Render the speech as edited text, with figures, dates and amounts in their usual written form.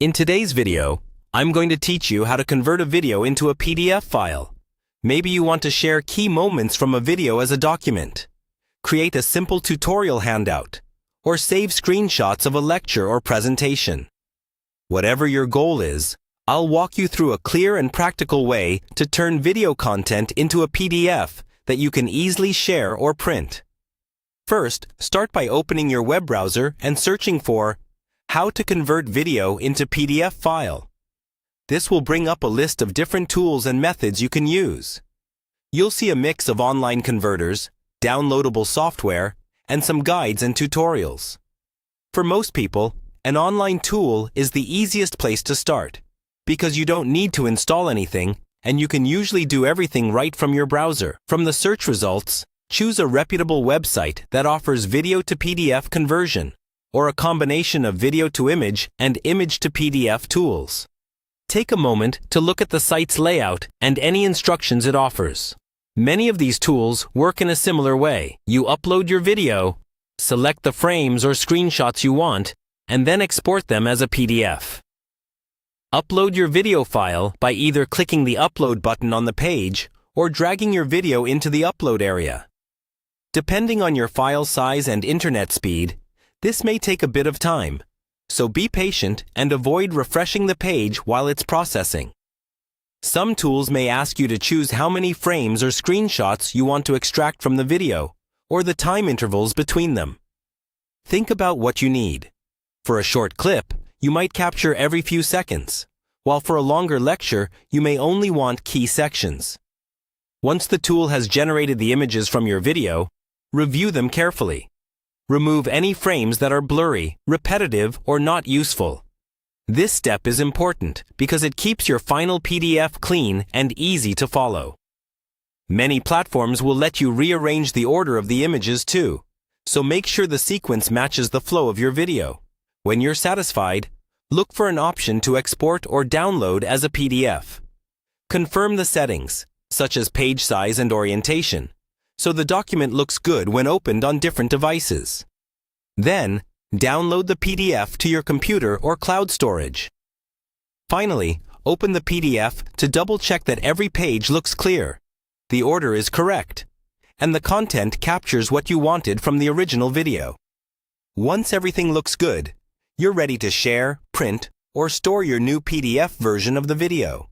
In today's video, I'm going to teach you how to convert a video into a PDF file. Maybe you want to share key moments from a video as a document, create a simple tutorial handout, or save screenshots of a lecture or presentation. Whatever your goal is, I'll walk you through a clear and practical way to turn video content into a PDF that you can easily share or print. First, start by opening your web browser and searching for How to Convert Video into PDF File. This will bring up a list of different tools and methods you can use. You'll see a mix of online converters, downloadable software, and some guides and tutorials. For most people, an online tool is the easiest place to start because you don't need to install anything and you can usually do everything right from your browser. From the search results, choose a reputable website that offers video to PDF conversion, or a combination of video to image and image to PDF tools. Take a moment to look at the site's layout and any instructions it offers. Many of these tools work in a similar way. You upload your video, select the frames or screenshots you want, and then export them as a PDF. Upload your video file by either clicking the Upload button on the page or dragging your video into the upload area. Depending on your file size and internet speed, this may take a bit of time, so be patient and avoid refreshing the page while it's processing. Some tools may ask you to choose how many frames or screenshots you want to extract from the video, or the time intervals between them. Think about what you need. For a short clip, you might capture every few seconds, while for a longer lecture, you may only want key sections. Once the tool has generated the images from your video, review them carefully. Remove any frames that are blurry, repetitive, or not useful. This step is important because it keeps your final PDF clean and easy to follow. Many platforms will let you rearrange the order of the images too, so make sure the sequence matches the flow of your video. When you're satisfied, look for an option to export or download as a PDF. Confirm the settings, such as page size and orientation, so the document looks good when opened on different devices. Then, download the PDF to your computer or cloud storage. Finally, open the PDF to double-check that every page looks clear, the order is correct, and the content captures what you wanted from the original video. Once everything looks good, you're ready to share, print, or store your new PDF version of the video.